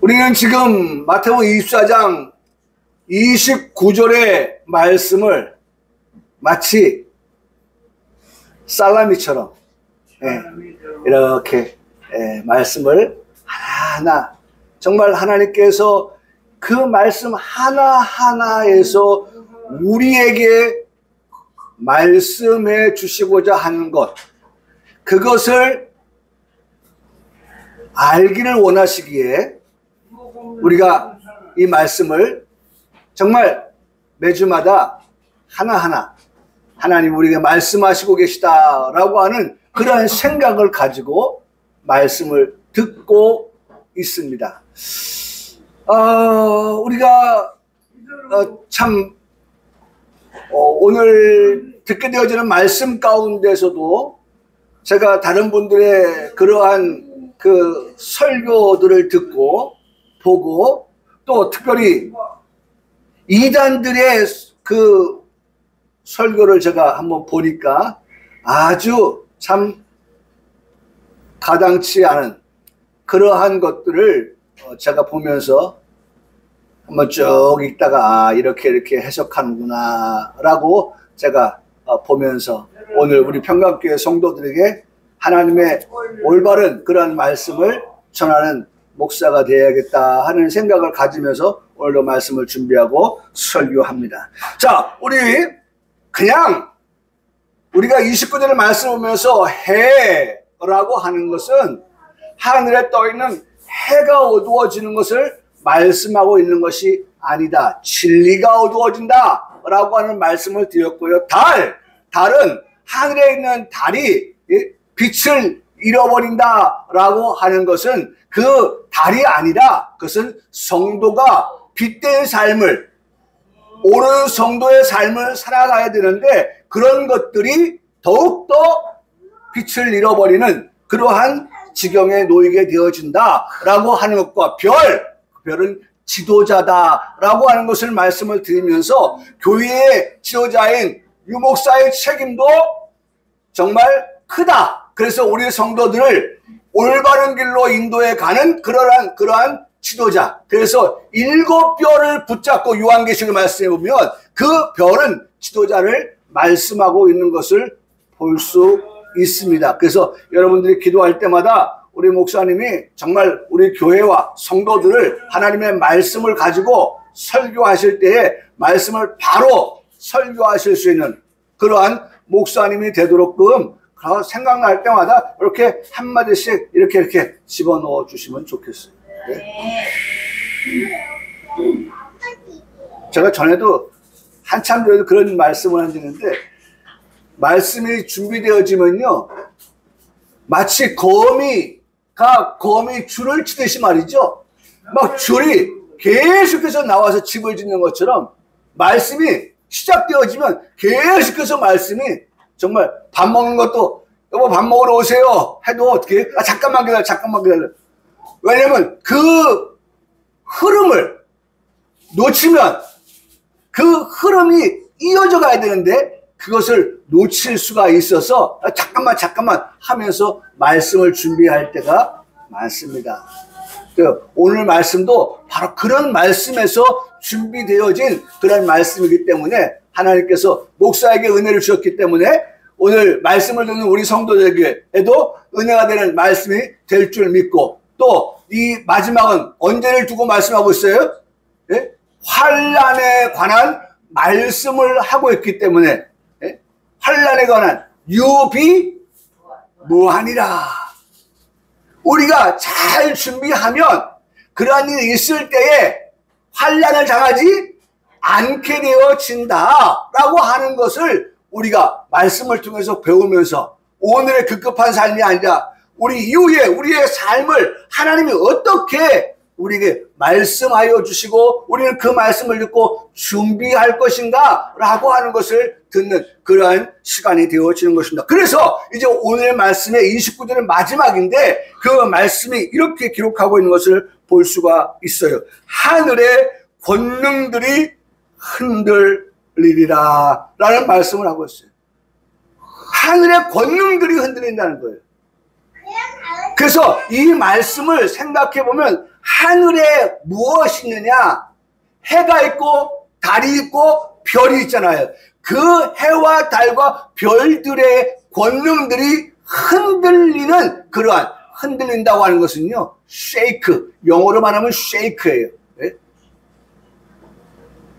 우리는 지금 마태복음 24장 29절의 말씀을 마치 살라미처럼 이렇게 말씀을 하나하나, 정말 하나님께서 그 말씀 하나하나에서 우리에게 말씀해 주시고자 하는 것, 그것을 알기를 원하시기에 우리가 이 말씀을 정말 매주마다 하나하나 하나님 우리에게 말씀하시고 계시다라고 하는 그러한 생각을 가지고 말씀을 듣고 있습니다. 우리가 참 오늘 듣게 되어지는 말씀 가운데서도 제가 다른 분들의 그러한 그 설교들을 듣고 보고, 또 특별히 이단들의 그 설교를 제가 한번 보니까 아주 참 가당치 않은 그러한 것들을 제가 보면서 한번 쭉 읽다가 이렇게 해석하는구나 라고 제가 보면서 오늘 우리 평강교회 성도들에게 하나님의 올바른 그런 말씀을 전하는 목사가 되어야겠다 하는 생각을 가지면서 오늘도 말씀을 준비하고 설교합니다. 자, 그냥 우리가 29절의 말씀을 보면서 해라고 하는 것은 하늘에 떠있는 해가 어두워지는 것을 말씀하고 있는 것이 아니다. 진리가 어두워진다 라고 하는 말씀을 드렸고요. 달은 하늘에 있는 달이 빛을 잃어버린다 라고 하는 것은 그 달이 아니라 그것은 성도가 빛된 삶을, 옳은 성도의 삶을 살아가야 되는데 그런 것들이 더욱더 빛을 잃어버리는 그러한 지경에 놓이게 되어진다라고 하는 것과 별은 지도자다라고 하는 것을 말씀을 드리면서 교회의 지도자인 유목사의 책임도 정말 크다. 그래서 우리 성도들을 올바른 길로 인도해 가는 그러한 지도자. 그래서 7별을 붙잡고 요한계시록 말씀해 보면 그 별은 지도자를 말씀하고 있는 것을 볼 수 있습니다. 그래서 여러분들이 기도할 때마다 우리 목사님이 정말 우리 교회와 성도들을 하나님의 말씀을 가지고 설교하실 때에 말씀을 바로 설교하실 수 있는 그러한 목사님이 되도록끔 생각날 때마다 이렇게 한마디씩 이렇게 집어넣어 주시면 좋겠어요. 네? 제가 전에도 한참 전에도 그런 말씀을 하시는데, 말씀이 준비되어지면요 마치 거미가 줄을 치듯이 말이죠, 막 줄이 계속해서 나와서 집을 짓는 것처럼 말씀이 시작되어지면 계속해서 말씀이, 정말 밥 먹는 것도 여보 밥 먹으러 오세요 해도 어떻게 잠깐만 기다려. 왜냐면 그 흐름을 놓치면 그 흐름이 이어져 가야 되는데 그것을 놓칠 수가 있어서 잠깐만 하면서 말씀을 준비할 때가 많습니다. 오늘 말씀도 바로 그런 말씀에서 준비되어진 그런 말씀이기 때문에 하나님께서 목사에게 은혜를 주셨기 때문에 오늘 말씀을 듣는 우리 성도들에게도 은혜가 되는 말씀이 될 줄 믿고, 또 이 마지막은 언제를 두고 말씀하고 있어요? 예? 환난에 관한 말씀을 하고 있기 때문에, 예? 환난에 관한 유비무하니라. 우리가 잘 준비하면 그러한 일이 있을 때에 환난을 당하지 않게 되어진다라고 하는 것을 우리가 말씀을 통해서 배우면서 오늘의 급급한 삶이 아니라 우리 이후에 우리의 삶을 하나님이 어떻게 우리에게 말씀하여 주시고 우리는 그 말씀을 듣고 준비할 것인가 라고 하는 것을 듣는 그러한 시간이 되어지는 것입니다. 그래서 이제 오늘 말씀의 29절은 마지막인데 그 말씀이 이렇게 기록하고 있는 것을 볼 수가 있어요. 하늘의 권능들이 흔들리리라 라는 말씀을 하고 있어요. 하늘의 권능들이 흔들린다는 거예요. 그래서 이 말씀을 생각해 보면 하늘에 무엇이 있느냐? 해가 있고 달이 있고 별이 있잖아요. 그 해와 달과 별들의 권능들이 흔들리는 그러한, 흔들린다고 하는 것은요, shake, 영어로 말하면 shake예요. 네?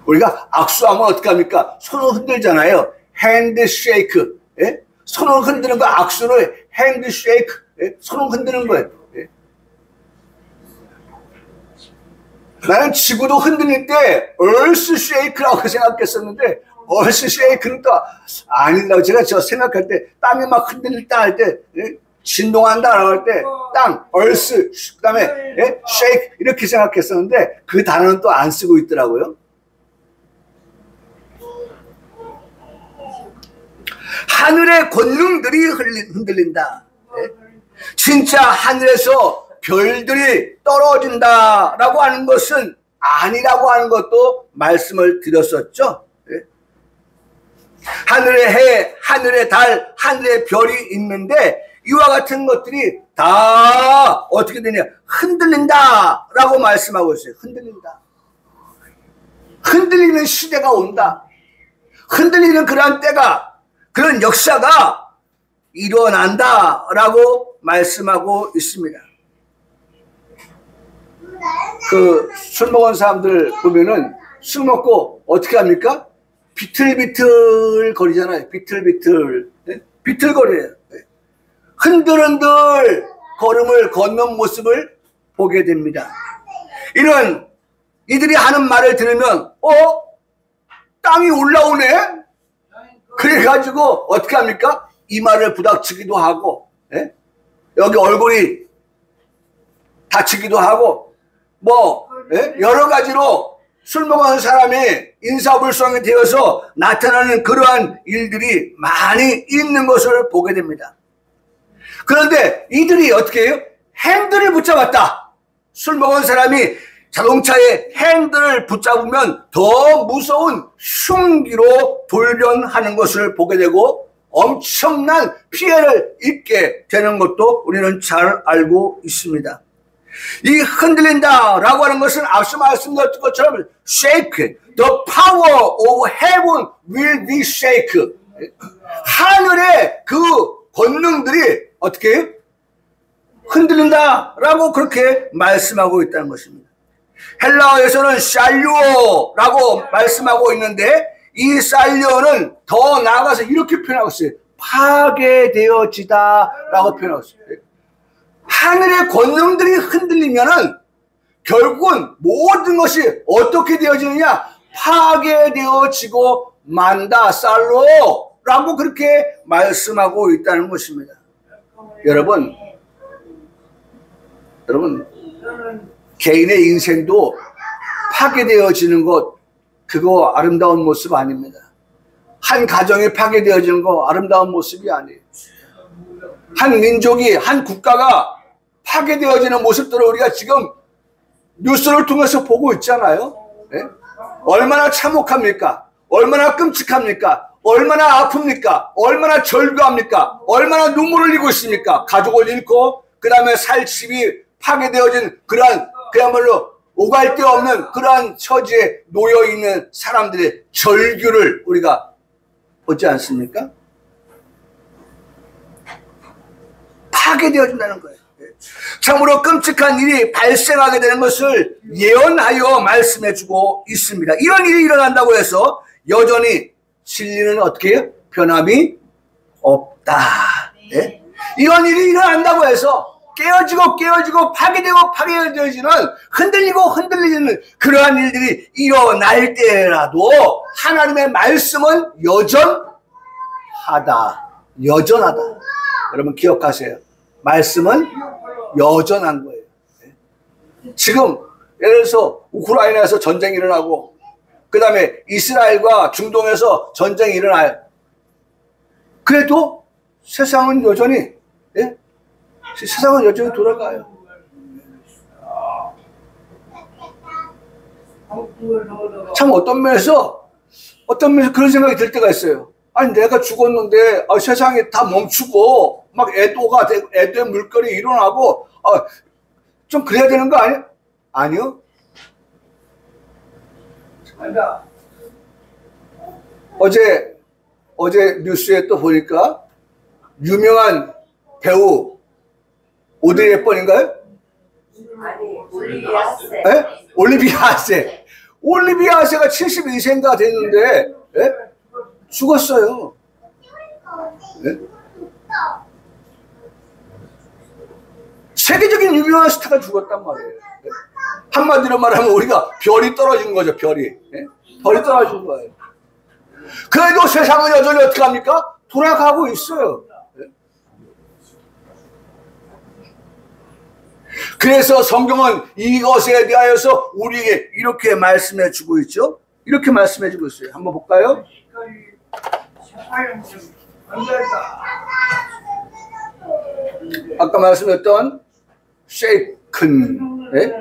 우리가 악수하면 어떻게 합니까? 손을 흔들잖아요. hand shake. 네? 손을 흔드는 거 악수를 hand shake. 네? 손을 흔드는 거예요. 네? 나는 지구도 흔들릴 때 earth shake라고 생각했었는데 earth shake는 또 아니라고, 제가 저 생각할 때 땅이 막 흔들릴다 할 때, 예? 진동한다라고 할 때 땅, earth, 그 다음에 예? shake 이렇게 생각했었는데 그 단어는 또 안 쓰고 있더라고요. 하늘의 권능들이 흔들린다. 예? 진짜 하늘에서 별들이 떨어진다라고 하는 것은 아니라고 하는 것도 말씀을 드렸었죠. 예? 하늘의 해, 하늘의 달, 하늘의 별이 있는데 이와 같은 것들이 다 어떻게 되냐? 흔들린다라고 말씀하고 있어요. 흔들린다. 흔들리는 시대가 온다. 흔들리는 그러한 때가, 그런 역사가 일어난다라고 말씀하고 있습니다. 그 술 먹은 사람들 보면은 술 먹고 어떻게 합니까? 비틀비틀 거리잖아요. 비틀비틀. 네? 비틀거려요. 네. 흔들흔들 걸음을 걷는 모습을 보게 됩니다. 이런 이들이 하는 말을 들으면 땅이 올라오네? 그래가지고 어떻게 합니까? 이마를 부닥치기도 하고, 예? 여기 얼굴이 다치기도 하고, 예? 여러 가지로 술 먹은 사람이 인사불성이 되어서 나타나는 그러한 일들이 많이 있는 것을 보게 됩니다. 그런데 이들이 어떻게 해요? 핸들을 붙잡았다. 술 먹은 사람이 자동차의 핸들을 붙잡으면 더 무서운 흉기로 돌변하는 것을 보게 되고 엄청난 피해를 입게 되는 것도 우리는 잘 알고 있습니다. 이 흔들린다라고 하는 것은 앞서 말씀드렸던 것처럼 shake, the power of heaven will be shake. 하늘의 그 권능들이 어떻게 해요? 흔들린다라고 그렇게 말씀하고 있다는 것입니다. 헬라어에서는 살리오라고 말씀하고 있는데 이 살리오는 더 나아가서 이렇게 표현하고 있어요. 파괴되어지다라고 표현하고 있어요. 하늘의 권능들이 흔들리면은 결국은 모든 것이 어떻게 되어지느냐? 파괴되어지고 만다. 살로라고 그렇게 말씀하고 있다는 것입니다. 여러분 개인의 인생도 파괴되어지는 것, 그거 아름다운 모습 아닙니다. 한 가정이 파괴되어지는 거 아름다운 모습이 아니에요. 한 민족이, 한 국가가 파괴되어지는 모습들을 우리가 지금 뉴스를 통해서 보고 있잖아요. 네? 얼마나 참혹합니까? 얼마나 끔찍합니까? 얼마나 아픕니까? 얼마나 절규합니까? 얼마나 눈물을 흘리고 있습니까? 가족을 잃고 그 다음에 살집이 파괴되어진 그러한 그야말로 오갈 데 없는 그러한 처지에 놓여있는 사람들의 절규를 우리가 보지 않습니까? 파괴되어진다는 거예요. 참으로 끔찍한 일이 발생하게 되는 것을 예언하여 말씀해주고 있습니다. 이런 일이 일어난다고 해서 여전히 진리는 어떻게 해요? 변함이 없다. 네? 이런 일이 일어난다고 해서 깨어지고 파괴되고 파괴되어지는 흔들리는 그러한 일들이 일어날 때라도 하나님의 말씀은 여전하다. 여러분 기억하세요. 말씀은 여전한 거예요. 지금 예를 들어서 우크라이나에서 전쟁이 일어나고 그 다음에 이스라엘과 중동에서 전쟁이 일어나요. 그래도 세상은 여전히 돌아가요. 참 어떤 면에서 그런 생각이 들 때가 있어요. 아니 내가 죽었는데 세상이 다 멈추고 막 애도의 물결이 일어나고 좀 그래야 되는 거 아니야? 아니요. 어제 뉴스에 또 보니까 유명한 배우 오드리 헵번인가요? 아니, 올리비아 하세. 예? 올리비아 하세. 올리비아 하세가 72세인가 됐는데 예? 죽었어요. 예? 세계적인 유명한 스타가 죽었단 말이에요. 예? 한마디로 말하면 우리가 별이 떨어진 거죠. 별이. 예? 별이 떨어진 거예요. 그래도 세상은 여전히 어떻게 합니까? 돌아가고 있어요. 예? 그래서 성경은 이것에 대하여서 우리에게 이렇게 말씀해 주고 있죠. 이렇게 말씀해 주고 있어요. 한번 볼까요? 아까 말씀했던 쉐이큰, 예?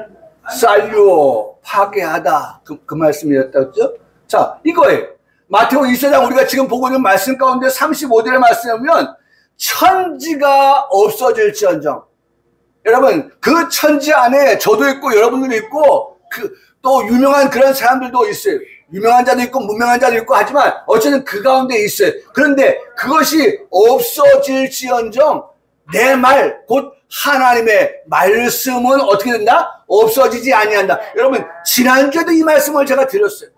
살려, 파괴하다, 그 말씀이었죠. 자, 이거예요. 마태복음 1장 우리가 지금 보고 있는 말씀 가운데 35절의 말씀에 보면 천지가 없어질지언정. 여러분, 그 천지 안에 저도 있고 여러분들도 있고 또 유명한 그런 사람들도 있어요. 유명한 자도 있고 무명한 자도 있고 하지만 어쨌든 그 가운데 있어요. 그런데 그것이 없어질지언정 내 말, 곧 하나님의 말씀은 어떻게 된다? 없어지지 아니한다. 여러분, 지난주에도 이 말씀을 제가 드렸어요.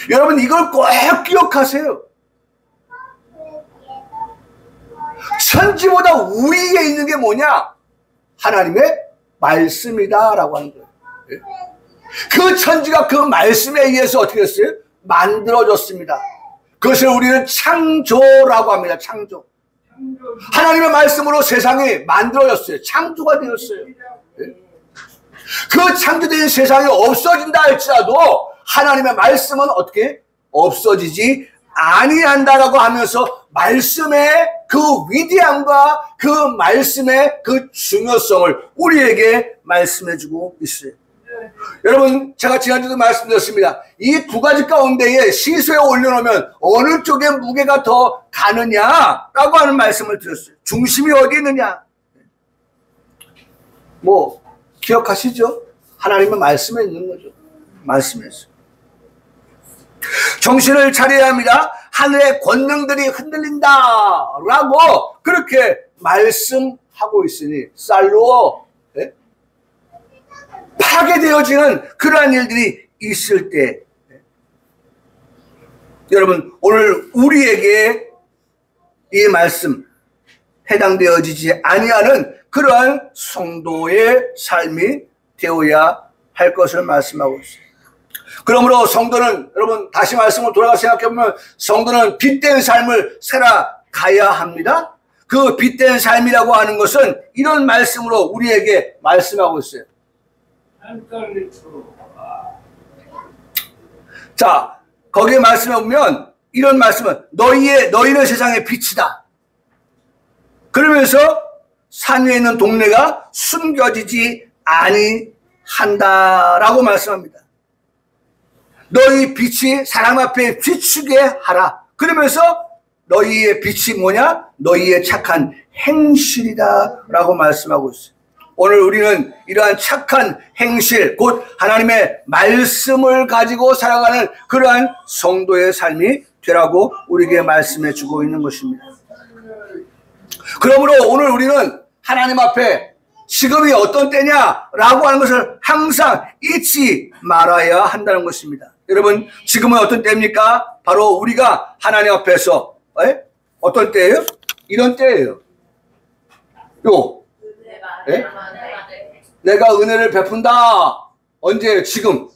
여러분, 이걸 꼭 기억하세요. 천지보다 우위에 있는 게 뭐냐? 하나님의 말씀이다라고 하는 거예요. 그 천지가 그 말씀에 의해서 어떻게 됐어요? 만들어졌습니다. 그것을 우리는 창조라고 합니다. 창조. 하나님의 말씀으로 세상이 만들어졌어요. 창조가 되었어요. 그 창조된 세상이 없어진다 할지라도 하나님의 말씀은 어떻게 없어지지 아니한다라고 하면서 말씀의 그 위대함과 그 말씀의 그 중요성을 우리에게 말씀해주고 있어요. 여러분, 제가 지난주도 말씀드렸습니다. 이 두 가지 가운데에 시소에 올려놓으면 어느 쪽에 무게가 더 가느냐라고 하는 말씀을 드렸어요. 중심이 어디 있느냐? 뭐 기억하시죠? 하나님의 말씀에 있는 거죠. 말씀에서. 정신을 차려야 합니다. 하늘의 권능들이 흔들린다라고 그렇게 말씀하고 있으니 쌀로 파괴되어지는 그러한 일들이 있을 때 여러분, 오늘 우리에게 이 말씀 해당되어지지 아니하는 그러한 성도의 삶이 되어야 할 것을 말씀하고 있습니다. 그러므로 성도는, 여러분 다시 말씀을 돌아가 생각해보면 성도는 빛된 삶을 살아가야 합니다. 그 빛된 삶이라고 하는 것은 이런 말씀으로 우리에게 말씀하고 있어요. 자, 거기에 말씀해 보면 이런 말씀은 너희는 세상의 빛이다. 그러면서 산 위에 있는 동네가 숨겨지지 아니한다라고 말씀합니다. 너희 빛이 사람 앞에 비추게 하라. 그러면서 너희의 빛이 뭐냐? 너희의 착한 행실이다 라고 말씀하고 있어요. 오늘 우리는 이러한 착한 행실, 곧 하나님의 말씀을 가지고 살아가는 그러한 성도의 삶이 되라고 우리에게 말씀해 주고 있는 것입니다. 그러므로 오늘 우리는 하나님 앞에 지금이 어떤 때냐라고 하는 것을 항상 잊지 말아야 한다는 것입니다. 여러분, 지금은 어떤 때입니까? 바로 우리가 하나님 앞에서 어떤 때예요? 이런 때예요. 내가 은혜를 베푼다. 언제? 지금.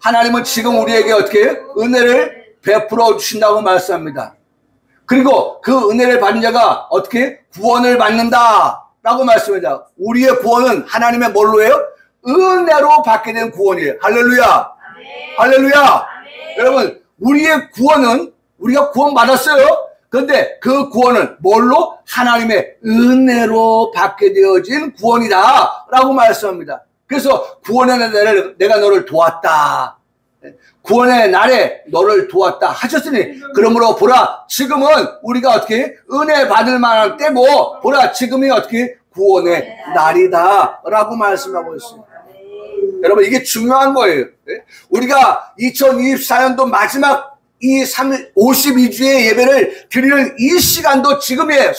하나님은 지금 우리에게 어떻게 해요? 은혜를 베풀어 주신다고 말씀합니다. 그리고 그 은혜를 받은 자가 어떻게? 구원을 받는다 라고 말씀합니다. 우리의 구원은 하나님의 뭘로 해요? 은혜로 받게 된 구원이에요. 할렐루야. 아멘. 할렐루야. 아멘. 여러분, 우리의 구원은 우리가 구원 받았어요. 그런데 그 구원은 뭘로? 하나님의 은혜로 받게 되어진 구원이다 라고 말씀합니다. 그래서 구원의 날에 내가 너를 도왔다. 구원의 날에 너를 도왔다 하셨으니 그러므로 보라, 지금은 우리가 어떻게 은혜 받을 만한 때고 보라, 지금이 어떻게 구원의 날이다 라고 말씀하고 있습니다. 여러분, 이게 중요한 거예요. 우리가 2024년도 마지막 이 52주의 예배를 드리는 이 시간도 지금에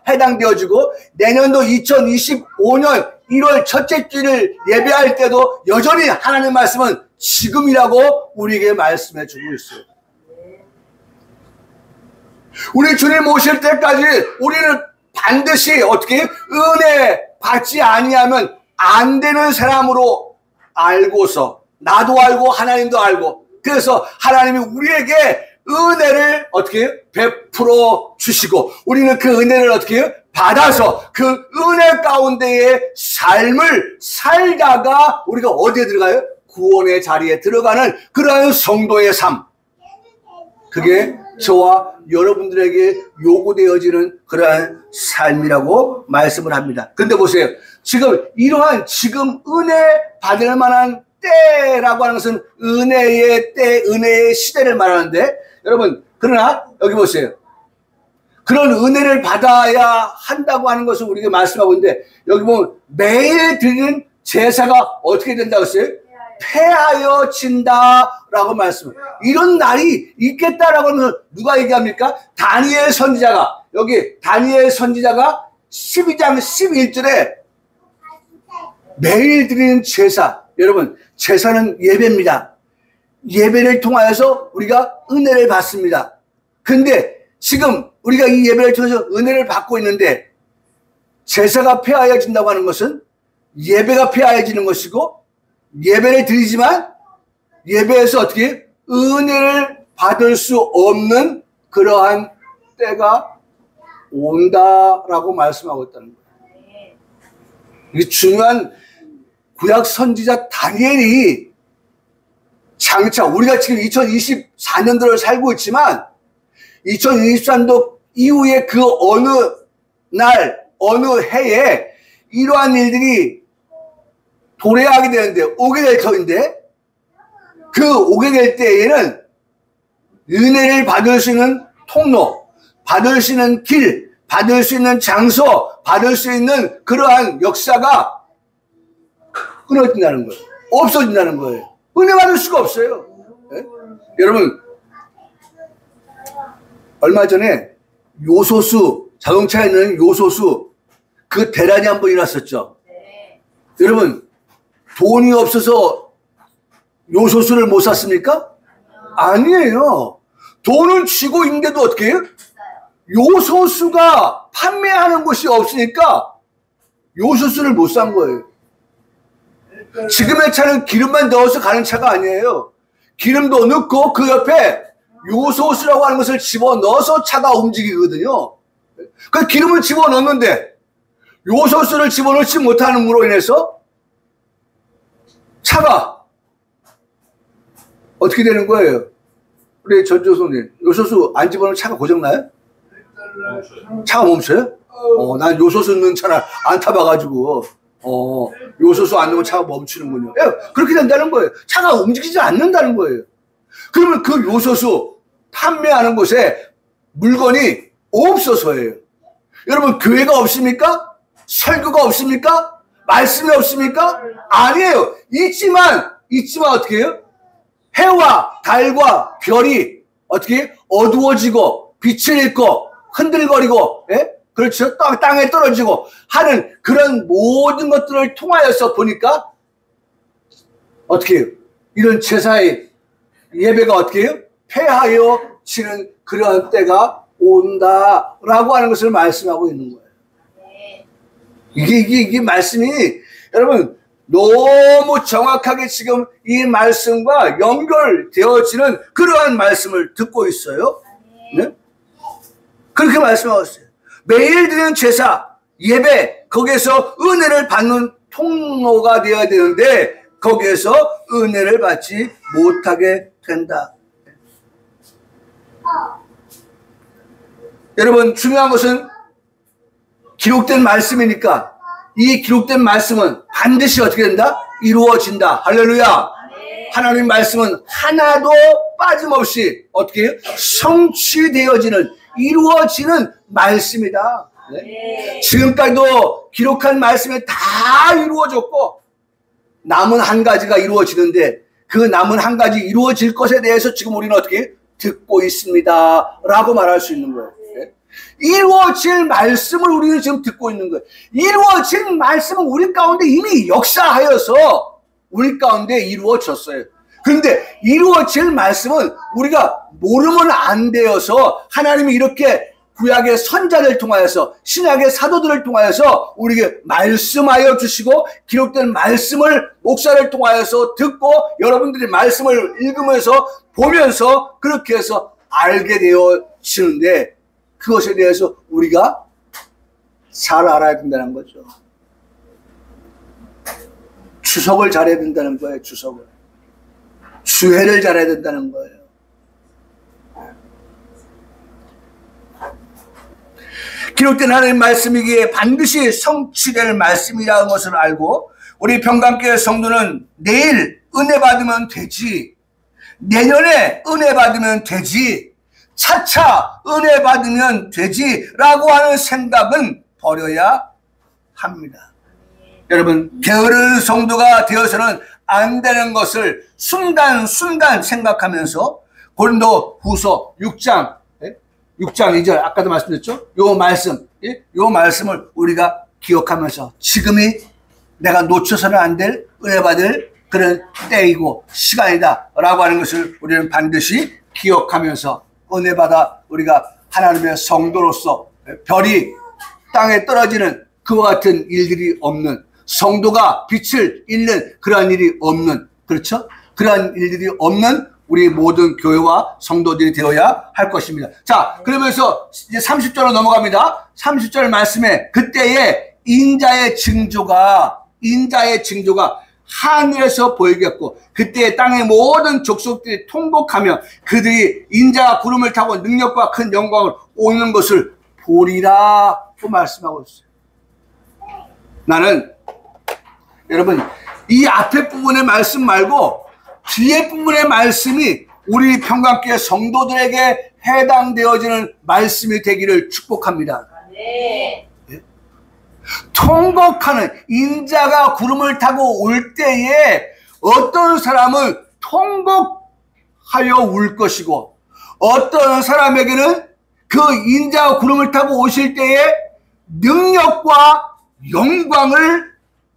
해당되어지고, 내년도 2025년 1월 첫째 주를 예배할 때도 여전히 하나님의 말씀은 지금이라고 우리에게 말씀해 주고 있어요. 우리 주님 오실 때까지 우리는 반드시 어떻게 은혜 받지 아니하면 안 되는 사람으로 알고서, 나도 알고 하나님도 알고, 그래서 하나님이 우리에게 은혜를 어떻게 베풀어 주시고, 우리는 그 은혜를 어떻게 받아서 그 은혜 가운데의 삶을 살다가 우리가 어디에 들어가요? 구원의 자리에 들어가는 그러한 성도의 삶. 그게 저와 여러분들에게 요구되어지는 그러한 삶이라고 말씀을 합니다. 근데 보세요. 지금 이러한 지금 은혜 받을 만한 때라고 하는 것은 은혜의 때, 은혜의 시대를 말하는데, 여러분, 그러나 여기 보세요. 그런 은혜를 받아야 한다고 하는 것을 우리가 말씀하고 있는데, 여기 보면 매일 드리는 제사가 어떻게 된다고 했어요? 폐하여진다라고 말씀해요. 이런 날이 있겠다라고 하는 것을 누가 얘기합니까? 다니엘 선지자가, 여기 다니엘 선지자가 12장 11절에 매일 드리는 제사, 여러분, 제사는 예배입니다. 예배를 통하여서 우리가 은혜를 받습니다. 근데 지금 우리가 이 예배를 통해서 은혜를 받고 있는데, 제사가 폐하여진다고 하는 것은 예배가 폐하여지는 것이고, 예배를 드리지만 예배에서 어떻게 은혜를 받을 수 없는 그러한 때가 온다라고 말씀하고 있다는 거예요. 이게 중요한 구약 선지자 다니엘이 장차, 우리가 지금 2024년도를 살고 있지만 2023년도 이후에 그 어느 날, 어느 해에 이러한 일들이 도래하게 되는데, 오게 될 터인데, 그 오게 될 때에는 은혜를 받을 수 있는 통로, 받을 수 있는 길, 받을 수 있는 장소, 받을 수 있는 그러한 역사가 끊어진다는 거예요. 없어진다는 거예요. 은혜 받을 수가 없어요. 네? 여러분, 얼마 전에 요소수, 자동차에 있는 요소수, 그 대란이 한번 일어났었죠. 네. 여러분, 돈이 없어서 요소수를 못 샀습니까? 아니에요. 돈은 쥐고 있는데도 어떻게 해요? 요소수가 판매하는 곳이 없으니까 요소수를 못 산 거예요. 지금의 차는 기름만 넣어서 가는 차가 아니에요. 기름도 넣고 그 옆에 요소수라고 하는 것을 집어넣어서 차가 움직이거든요. 그 기름을 집어넣는데 요소수를 집어넣지 못함으로 인해서 차가 어떻게 되는 거예요? 우리 전조선님, 요소수 안 집어넣으면 차가 고장나요? 차가 멈춰요? 난 요소수 넣는 차를 안 타봐가지고 요소수 안 넣으면 차가 멈추는군요. 그렇게 된다는 거예요. 차가 움직이지 않는다는 거예요. 그러면 그 요소수 판매하는 곳에 물건이 없어서예요. 여러분, 교회가 없습니까? 설교가 없습니까? 말씀이 없습니까? 아니에요. 있지만 어떻게 해요? 해와 달과 별이 어떻게 어두워지고 빛을 잃고 흔들거리고, 예? 그렇죠? 땅에 떨어지고 하는 그런 모든 것들을 통하여서 보니까 어떻게 해요? 이런 제사의 예배가 어떻게 해요? 폐하여지는 그러한 때가 온다라고 하는 것을 말씀하고 있는 거예요. 이게 말씀이 여러분 너무 정확하게 지금 이 말씀과 연결되어지는 그러한 말씀을 듣고 있어요. 네? 그렇게 말씀하고 있어요. 매일 드리는 제사, 예배, 거기에서 은혜를 받는 통로가 되어야 되는데 거기에서 은혜를 받지 못하게 된다. 여러분, 중요한 것은 기록된 말씀이니까 이 기록된 말씀은 반드시 어떻게 된다? 이루어진다. 할렐루야. 하나님 말씀은 하나도 빠짐없이 어떻게 해요? 성취되어지는, 이루어지는 말씀이다. 네? 지금까지도 기록한 말씀이 다 이루어졌고 남은 한 가지가 이루어지는데 그 남은 한 가지 이루어질 것에 대해서 지금 우리는 어떻게 듣고 있습니다 라고 말할 수 있는 거예요. 이루어질 말씀을 우리는 지금 듣고 있는 거예요. 이루어질 말씀은 우리 가운데 이미 역사하여서 우리 가운데 이루어졌어요. 그런데 이루어질 말씀은 우리가 모르면 안 되어서 하나님이 이렇게 구약의 선자를 통하여서 신약의 사도들을 통하여서 우리에게 말씀하여 주시고 기록된 말씀을 목사를 통하여서 듣고 여러분들이 말씀을 읽으면서 보면서 그렇게 해서 알게 되어지는데 그것에 대해서 우리가 잘 알아야 된다는 거죠. 주석을 잘해야 된다는 거예요. 주석을. 주해를 잘해야 된다는 거예요. 기록된 하나님 말씀이기에 반드시 성취될 말씀이라는 것을 알고 우리 평강교회 성도는 내일 은혜 받으면 되지, 내년에 은혜 받으면 되지, 차차 은혜 받으면 되지라고 하는 생각은 버려야 합니다. 여러분, 게으른 성도가 되어서는 안 되는 것을 순간순간 생각하면서 고린도 후서 6장 2절 아까도 말씀드렸죠? 요 말씀을 우리가 기억하면서 지금이 내가 놓쳐서는 안 될 은혜 받을 그런 때이고 시간이다 라고 하는 것을 우리는 반드시 기억하면서 은혜 받아 우리가 하나님의 성도로서 별이 땅에 떨어지는 그와 같은 일들이 없는, 성도가 빛을 잃는 그러한 일이 없는, 그렇죠? 그러한 일들이 없는 우리 모든 교회와 성도들이 되어야 할 것입니다. 자, 그러면서 이제 30절로 넘어갑니다. 30절 말씀에 그때에 인자의 징조가 하늘에서 보이겠고 그때 땅의 모든 족속들이 통곡하며 그들이 인자가 구름을 타고 능력과 큰 영광을 오는 것을 보리라고 말씀하고 있어요. 나는 여러분 이 앞에 부분의 말씀 말고 뒤에 부분의 말씀이 우리 평강교회 성도들에게 해당되어지는 말씀이 되기를 축복합니다. 네. 통곡하는 인자가 구름을 타고 올 때에 어떤 사람은 통곡하여 울 것이고 어떤 사람에게는 그 인자가 구름을 타고 오실 때에 능력과 영광을,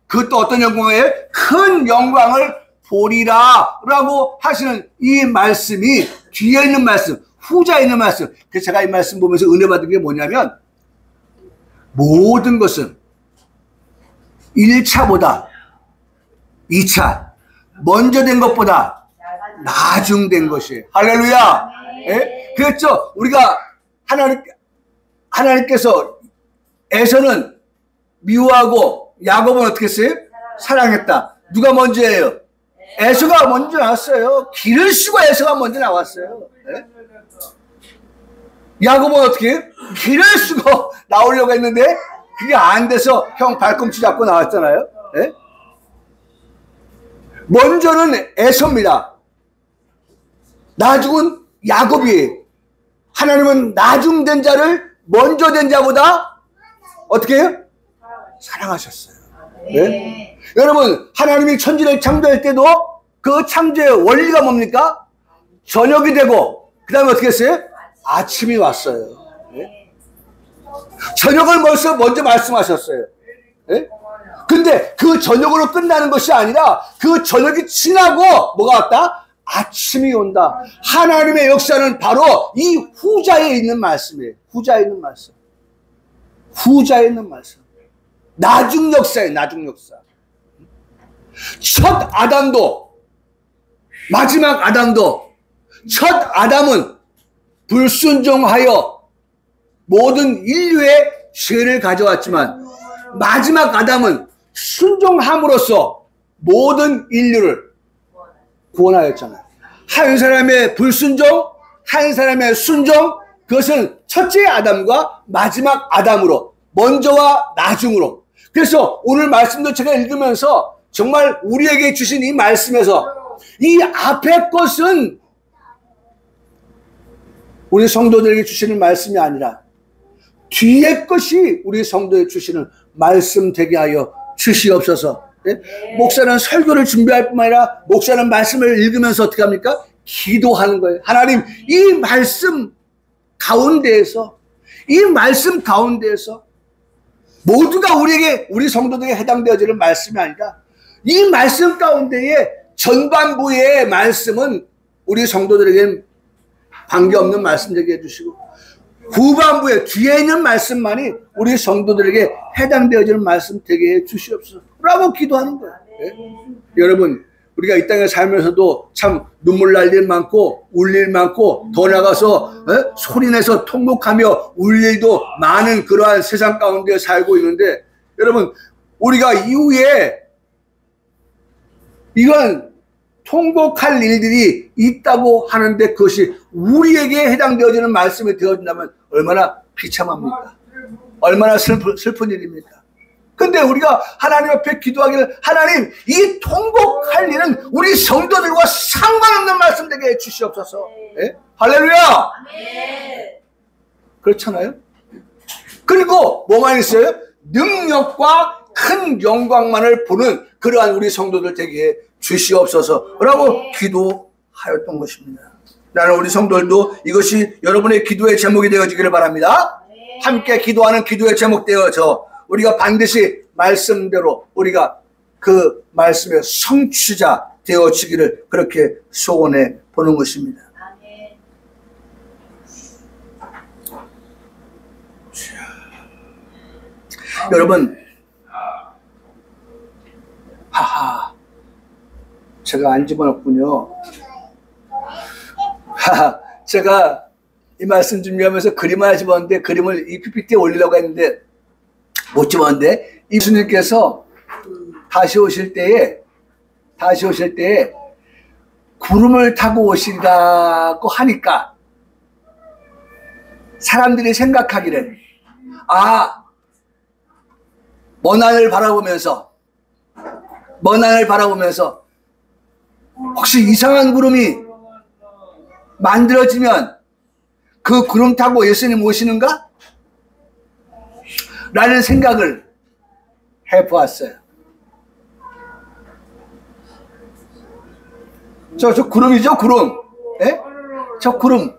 그것도 어떤 영광이에요? 큰 영광을 보리라 라고 하시는 이 말씀이 뒤에 있는 말씀, 후자에 있는 말씀. 그래서 제가 이 말씀 보면서 은혜 받은 게 뭐냐면 모든 것은 1차보다 2차 먼저 된 것보다 나중된 것이에요. 할렐루야. 예? 그렇죠. 우리가 하나님께서 에서는 미워하고 야곱은 어떻게 했어요? 사랑했다. 누가 먼저예요? 에서가 먼저 나왔어요. 길을 쓰고 에서가 먼저 나왔어요. 예? 야곱은 어떻게 해요? 길을 쓰고 나오려고 했는데 그게 안 돼서 형 발꿈치 잡고 나왔잖아요. 예? 먼저는 에서입니다. 나중은 야곱이에요. 하나님은 나중된 자를 먼저 된 자보다 어떻게 해요? 사랑하셨어요. 네? 여러분, 하나님이 천지를 창조할 때도 그 창조의 원리가 뭡니까? 저녁이 되고 그 다음에 어떻게 했어요? 아침이 왔어요. 네? 저녁을 먼저 말씀하셨어요. 네? 근데 그 저녁으로 끝나는 것이 아니라 그 저녁이 지나고 뭐가 왔다? 아침이 온다. 하나님의 역사는 바로 이 후자에 있는 말씀이에요. 후자에 있는 말씀. 후자에 있는 말씀. 나중 역사예요. 나중 역사. 첫 아담도 마지막 아담도 첫 아담은 불순종하여 모든 인류의 죄를 가져왔지만 마지막 아담은 순종함으로써 모든 인류를 구원하였잖아요. 한 사람의 불순종, 한 사람의 순종, 그것은 첫째 아담과 마지막 아담으로, 먼저와 나중으로. 그래서 오늘 말씀도 제가 읽으면서 정말 우리에게 주신 이 말씀에서 이 앞에 것은 우리 성도들에게 주시는 말씀이 아니라 뒤에 것이 우리 성도에게 주시는 말씀 되게 하여 주시옵소서. 예? 목사는 설교를 준비할 뿐만 아니라 목사는 말씀을 읽으면서 어떻게 합니까? 기도하는 거예요. 하나님, 이 말씀 가운데에서 모두가 우리 성도들에게 해당되어지는 말씀이 아니라 이 말씀 가운데에 전반부의 말씀은 우리 성도들에게는 관계없는 말씀 되게 해주시고 후반부에 뒤에 있는 말씀만이 우리 성도들에게 해당되어지는 말씀 되게 해주시옵소서 라고 기도하는 거예요. 예? 여러분, 우리가 이 땅에 살면서도 참 눈물 날 일 많고 울 일 많고 더 나가서 소리내서 통곡하며 울 일도 많은 그러한 세상 가운데 살고 있는데, 여러분, 우리가 이후에 이건 통곡할 일들이 있다고 하는데 그것이 우리에게 해당되어지는 말씀이 되어진다면 얼마나 비참합니까? 얼마나 슬픈 일입니까? 근데 우리가 하나님 앞에 기도하기를, 하나님, 이 통곡할 일은 우리 성도들과 상관없는 말씀 되게 해주시옵소서. 예? 할렐루야! 그렇잖아요? 그리고 뭐만 있어요? 능력과 큰 영광만을 보는 그러한 우리 성도들 되게 주시옵소서라고 기도하였던 것입니다. 나는 우리 성도들도 이것이 여러분의 기도의 제목이 되어지기를 바랍니다. 함께 기도하는 기도의 제목 되어져 우리가 반드시 말씀대로 우리가 그 말씀의 성취자 되어지기를 그렇게 소원해 보는 것입니다. 여러분, 하하, 제가 안 집어넣군요. 하하, 제가 이 말씀 준비하면서 그림 하나 집었는데 그림을 이 PPT에 올리려고 했는데 못 집었는데, 예수님께서 다시 오실 때에 구름을 타고 오시라고 하니까 사람들이 생각하기를, 먼 하늘 바라보면서 혹시 이상한 구름이 만들어지면 그 구름 타고 예수님 오시는가? 라는 생각을 해보았어요. 저 구름이죠, 구름. 예? 저 구름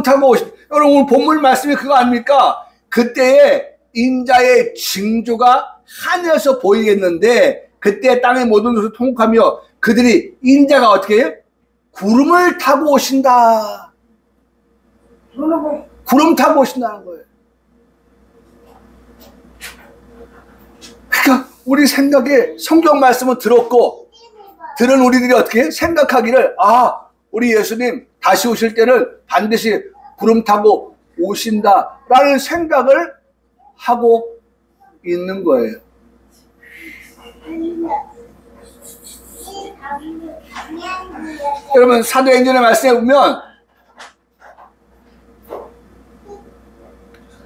타고 여러분, 오늘 본문 말씀이 그거 아닙니까? 그때에 인자의 징조가 하늘에서 보이겠는데, 그때 땅의 모든 것을 통곡하며 그들이 인자가 어떻게 해요? 구름을 타고 오신다. 구름 타고 오신다는 거예요. 그러니까 우리 생각에 성경 말씀을 들었고 들은 우리들이 어떻게 생각하기를, 우리 예수님 다시 오실 때는 반드시 구름 타고 오신다라는 생각을 하고 있는 거예요. 여러분, 사도행전의 말씀에 보면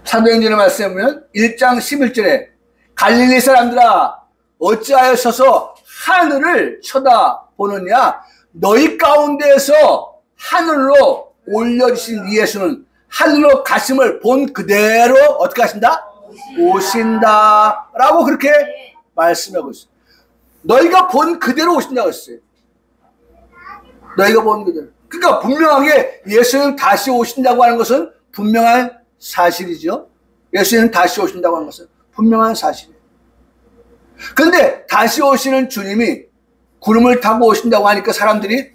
사도행전의 말씀에 보면 1장 11절에 갈릴리 사람들아 어찌하여 서서 하늘을 쳐다보느냐, 너희 가운데에서 하늘로 올려주신 예수는 하늘로 가심을 본 그대로 어떻게 하신다? 오신다 라고 그렇게 말씀하고 있어요. 너희가 본 그대로 오신다고 했어요. 너희가 본 그대로. 그러니까 분명하게 예수님 다시 오신다고 하는 것은 분명한 사실이죠. 예수님 다시 오신다고 하는 것은 분명한 사실이에요. 그런데 다시 오시는 주님이 구름을 타고 오신다고 하니까 사람들이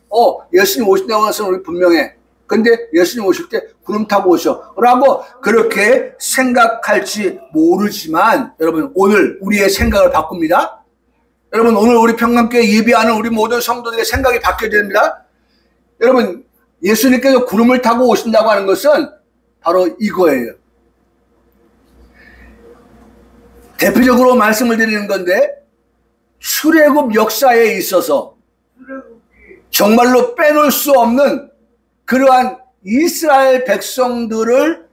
예수님 오신다고 하는 것은 우리 분명해. 근데 예수님 오실 때 구름 타고 오셔 라고 그렇게 생각할지 모르지만, 여러분, 오늘 우리의 생각을 바꿉니다. 여러분, 오늘 우리 평강교회 예배하는 우리 모든 성도들의 생각이 바뀌어야 됩니다. 여러분, 예수님께서 구름을 타고 오신다고 하는 것은 바로 이거예요. 대표적으로 말씀을 드리는 건데, 출애굽 역사에 있어서 정말로 빼놓을 수 없는 그러한 이스라엘 백성들을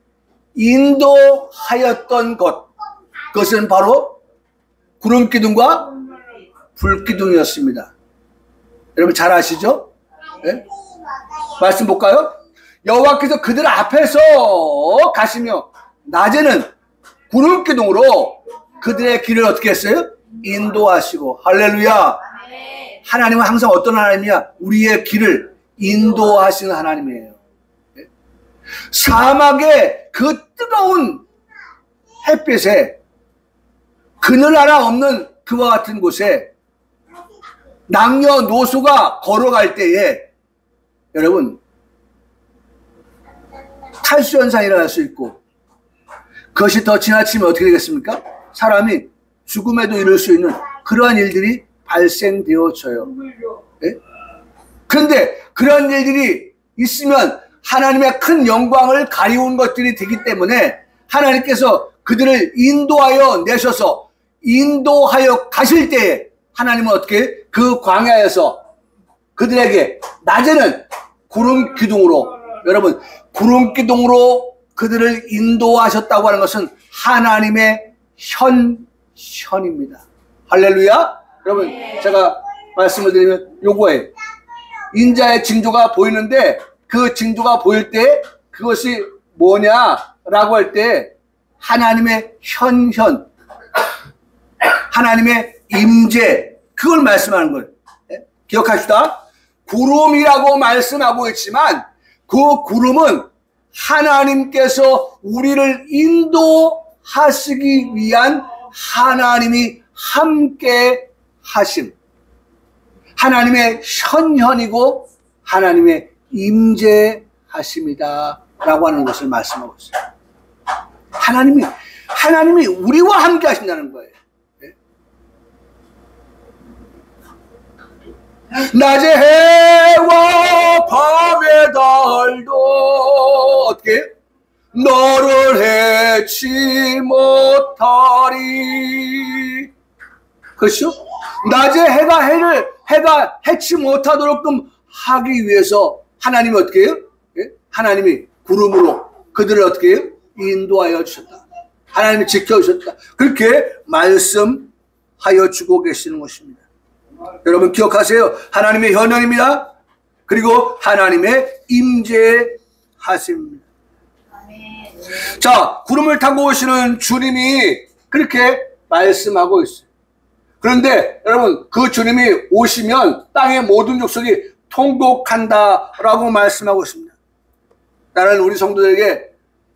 인도하였던 것, 그것은 바로 구름기둥과 불기둥이었습니다. 여러분 잘 아시죠? 네? 말씀 볼까요? 여호와께서 그들 앞에서 가시며 낮에는 구름기둥으로 그들의 길을 어떻게 했어요? 인도하시고. 할렐루야. 하나님은 항상 어떤 하나님이야? 우리의 길을 인도하시는 하나님이에요. 사막의 그 뜨거운 햇빛에 그늘 하나 없는 그와 같은 곳에 남녀노소가 걸어갈 때에 여러분 탈수 현상이 일어날 수 있고, 그것이 더 지나치면 어떻게 되겠습니까? 사람이 죽음에도 이를 수 있는 그러한 일들이 발생되어져요. 네? 그런데 그러한 일들이 있으면 하나님의 큰 영광을 가리운 것들이 되기 때문에 하나님께서 그들을 인도하여 내셔서 인도하여 가실 때에 하나님은 어떻게 그 광야에서 그들에게 낮에는 구름 기둥으로, 여러분 구름 기둥으로 그들을 인도하셨다고 하는 것은 하나님의 현현입니다. 할렐루야. 여러분 제가 말씀을 드리면 요거예요. 인자의 징조가 보이는데 그 징조가 보일 때 그것이 뭐냐라고 할 때 하나님의 현현, 하나님의 임재, 그걸 말씀하는 거예요. 기억합시다. 구름이라고 말씀하고 있지만 그 구름은 하나님께서 우리를 인도하시기 위한 하나님이 함께 하심, 하나님의 현현이고 하나님의 임재하심이다 라고 하는 것을 말씀하고 있어요. 하나님이 우리와 함께 하신다는 거예요. 낮의 해와 밤의 달도 어떻게 너를 해치 못하리. 그렇죠? 낮에 해가 해치 못하도록 좀 하기 위해서 하나님이 어떻게 해요? 하나님이 구름으로 그들을 어떻게 해요? 인도하여 주셨다. 하나님이 지켜주셨다. 그렇게 말씀하여 주고 계시는 것입니다. 여러분 기억하세요. 하나님의 현현입니다. 그리고 하나님의 임재하심입니다. 자, 구름을 타고 오시는 주님이 그렇게 말씀하고 있어요. 그런데 여러분 그 주님이 오시면 땅의 모든 족속이 통곡한다라고 말씀하고 있습니다. 나는 우리 성도들에게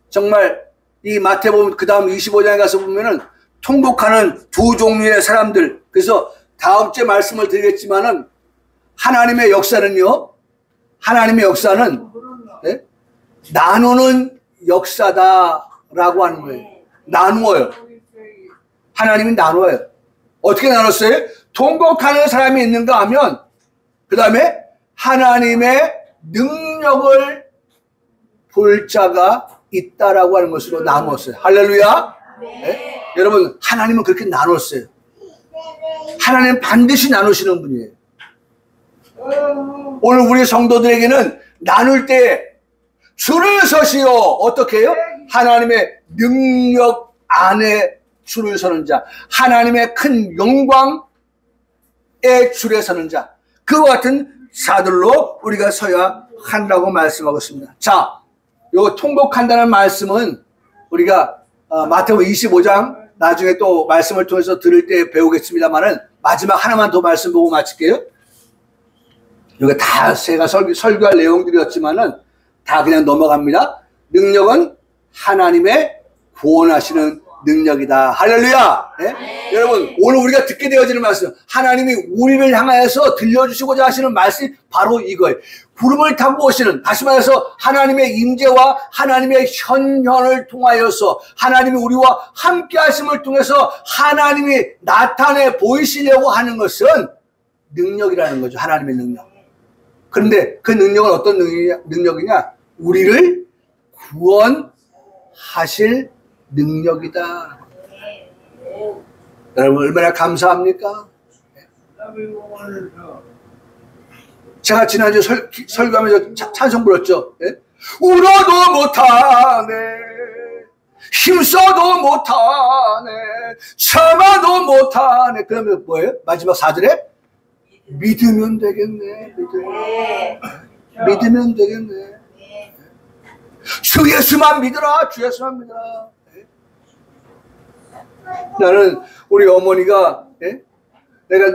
정말 이 마태복음 그 다음 25장에 가서 보면은 통곡하는 두 종류의 사람들, 그래서 다음 주에 말씀을 드리겠지만은 하나님의 역사는요, 하나님의 역사는 네? 나누는 역사다라고 하는 거예요. 나누어요. 하나님이 나누어요. 어떻게 나눴어요? 통곡하는 사람이 있는가 하면 그 다음에 하나님의 능력을 볼 자가 있다라고 하는 것으로 나누었어요. 할렐루야. 네? 여러분 하나님은 그렇게 나눴어요. 하나님은 반드시 나누시는 분이에요. 오늘 우리 성도들에게는 나눌 때 줄을 서시오. 어떻게 해요? 하나님의 능력 안에 줄을 서는 자, 하나님의 큰 영광의 줄에 서는 자, 그와 같은 자들로 우리가 서야 한다고 말씀하고 있습니다. 자, 요 통곡한다는 말씀은 우리가 마태복음 25장 나중에 또 말씀을 통해서 들을 때 배우겠습니다만은 마지막 하나만 더 말씀 보고 마칠게요. 여기 다 제가 설교할 내용들이었지만은 다 그냥 넘어갑니다. 능력은 하나님의 구원하시는 능력이다. 할렐루야. 네? 네. 여러분 오늘 우리가 듣게 되어지는 말씀, 하나님이 우리를 향하여서 들려주시고자 하시는 말씀이 바로 이거예요. 구름을 타고 오시는, 다시 말해서 하나님의 임재와 하나님의 현현을 통하여서 하나님이 우리와 함께 하심을 통해서 하나님이 나타내 보이시려고 하는 것은 능력이라는 거죠. 하나님의 능력. 그런데 그 능력은 어떤 능력이냐? 우리를 구원하실 능력이다. 여러분 얼마나 감사합니까? 제가 지난주 설교하면서 찬송 불렀죠. 예? 울어도 못하네, 힘써도 못하네, 참아도 못하네. 그러면 뭐예요? 마지막 4절에 믿으면 되겠네. 믿으면 되겠네. 주 예수만 믿으라. 주 예수만 믿으라. 나는 우리 어머니가 예?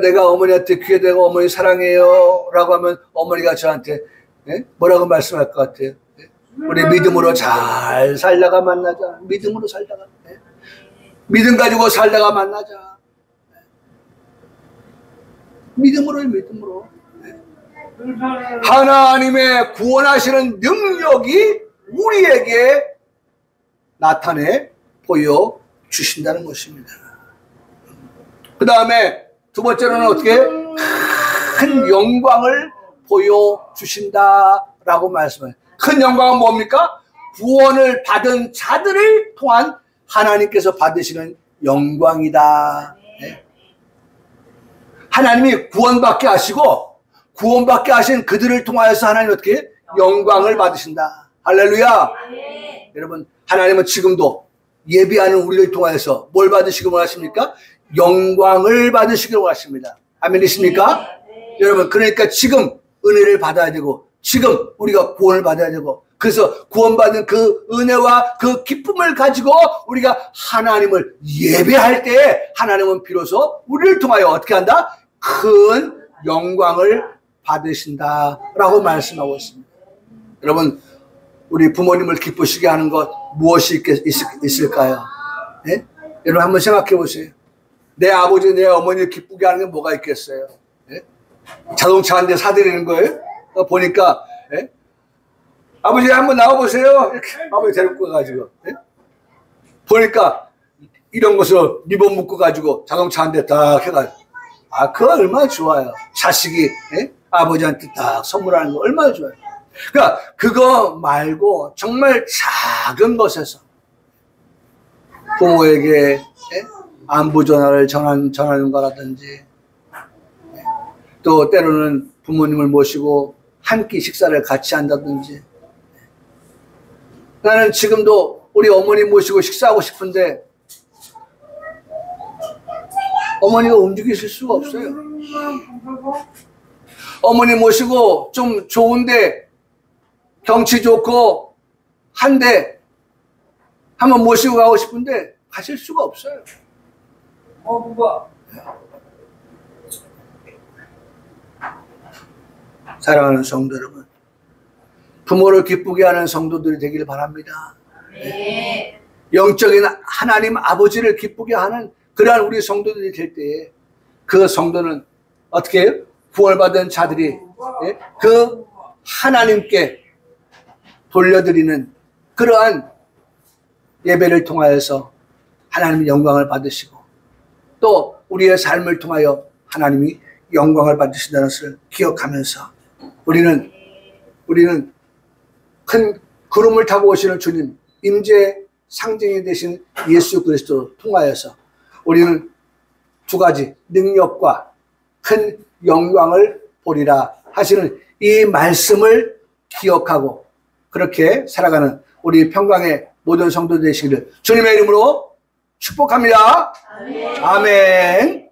내가 어머니한테 귀에 대고 어머니 사랑해요 라고 하면 어머니가 저한테 뭐라고 말씀할 것 같아요? 우리 믿음으로 잘 살다가 만나자. 믿음으로 살다가. 믿음 가지고 살다가 만나자. 믿음으로. 하나님의 구원하시는 능력이 우리에게 나타내 보여주신다는 것입니다. 그 다음에 두 번째로는 어떻게? 큰 영광을 보여주신다라고 말씀해요. 큰 영광은 뭡니까? 구원을 받은 자들을 통한 하나님께서 받으시는 영광이다. 하나님이 구원받게 하시고 구원받게 하신 그들을 통하여서 하나님 어떻게? 영광을 받으신다. 할렐루야. 여러분, 하나님은 지금도 예비하는 우리를 통하여서 뭘 받으시길 원하십니까? 영광을 받으시길 원하십니다. 아멘이십니까? 여러분, 그러니까 지금 은혜를 받아야 되고 지금 우리가 구원을 받아야 되고 그래서 구원받은 그 은혜와 그 기쁨을 가지고 우리가 하나님을 예배할 때에 하나님은 비로소 우리를 통하여 어떻게 한다? 큰 영광을 받으신다라고 말씀하고 있습니다. 여러분, 우리 부모님을 기쁘시게 하는 것 무엇이 있을까요? 네? 여러분 한번 생각해 보세요. 내 아버지, 내 어머니를 기쁘게 하는 게 뭐가 있겠어요? 네? 자동차 한 대 사드리는 거예요? 보니까 아버지 한번 나와보세요. 이렇게 아버지 데리고 가가지고 보니까 이런 것을 리본 묶어가지고 자동차 한 대 딱 해가지고 그거 얼마나 좋아요. 자식이 아버지한테 딱 선물하는 거 얼마나 좋아요. 그러니까 그거 말고 정말 작은 것에서 부모에게 안부 전화를 전하는 거라든지 또 때로는 부모님을 모시고 한 끼 식사를 같이 한다든지 나는 지금도 우리 어머니 모시고 식사하고 싶은데 어머니가 움직이실 수가 없어요. 어머니 모시고 좀 좋은데 경치 좋고 한데 한번 모시고 가고 싶은데 가실 수가 없어요. 사랑하는 성도 여러분, 부모를 기쁘게 하는 성도들이 되기를 바랍니다. 네. 영적인 하나님 아버지를 기쁘게 하는 그러한 우리 성도들이 될 때에 그 성도는 어떻게 해요? 구원받은 자들이 그 하나님께 돌려드리는 그러한 예배를 통하여서 하나님의 영광을 받으시고 또 우리의 삶을 통하여 하나님이 영광을 받으신다는 것을 기억하면서 우리는 큰 구름을 타고 오시는 주님, 임재의 상징이 되신 예수 그리스도를 통하여서 우리는 두 가지 능력과 큰 영광을 보리라 하시는 이 말씀을 기억하고 그렇게 살아가는 우리 평강의 모든 성도 되시기를 주님의 이름으로 축복합니다. 아멘. 아멘.